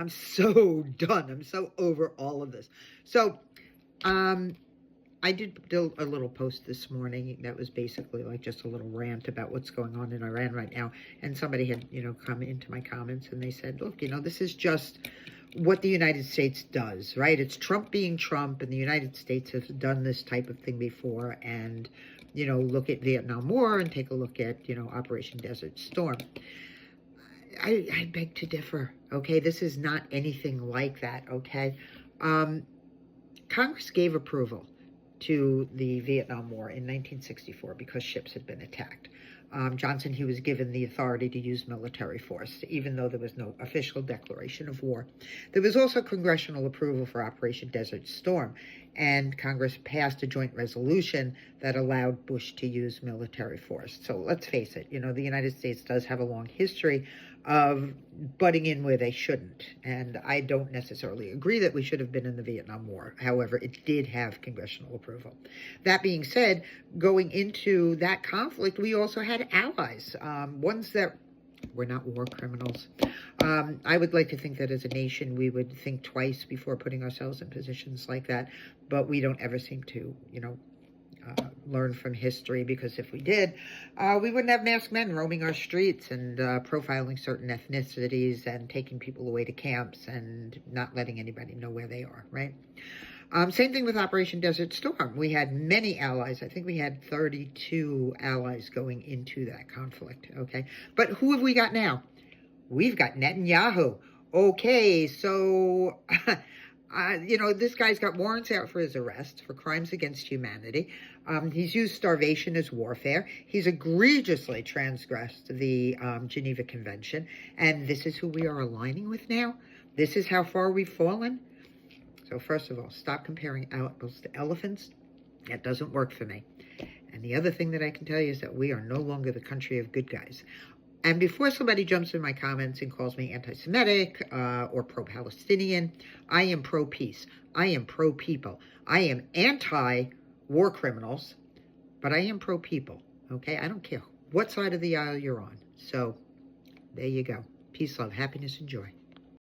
I'm so done. I'm so over all of this. So, I did do a little post this morning that was basically like just a little rant about what's going on in Iran right now. And somebody had, come into my comments and they said, look, this is just what the United States does, right? It's Trump being Trump, and the United States has done this type of thing before. And, look at Vietnam War and take a look at, Operation Desert Storm. I beg to differ, okay? This is not anything like that, okay? Congress gave approval to the Vietnam War in 1964 because ships had been attacked. Johnson, he was given the authority to use military force, even though there was no official declaration of war. There was also congressional approval for Operation Desert Storm, and Congress passed a joint resolution that allowed Bush to use military force. So let's face it, the United States does have a long history of butting in where they shouldn't. And I don't necessarily agree that we should have been in the Vietnam War. However, it did have congressional approval. That being said, going into that conflict, we also had allies, ones that were not war criminals. I would like to think that as a nation, we would think twice before putting ourselves in positions like that, but we don't ever seem to, learn from history, because if we did, we wouldn't have masked men roaming our streets and profiling certain ethnicities and taking people away to camps and not letting anybody know where they are, right? Same thing with Operation Desert Storm. We had many allies. I think we had 32 allies going into that conflict, okay? But who have we got now? We've got Netanyahu. Okay, so, this guy's got warrants out for his arrest for crimes against humanity. He's used starvation as warfare. He's egregiously transgressed the Geneva Convention. And this is who we are aligning with now? This is how far we've fallen? So first of all, stop comparing apples to elephants. That doesn't work for me. And the other thing that I can tell you is that we are no longer the country of good guys. And before somebody jumps in my comments and calls me anti-Semitic or pro-Palestinian, I am pro-peace. I am pro-people. I am anti-war criminals, but I am pro-people, okay? I don't care what side of the aisle you're on. So there you go. Peace, love, happiness, and joy.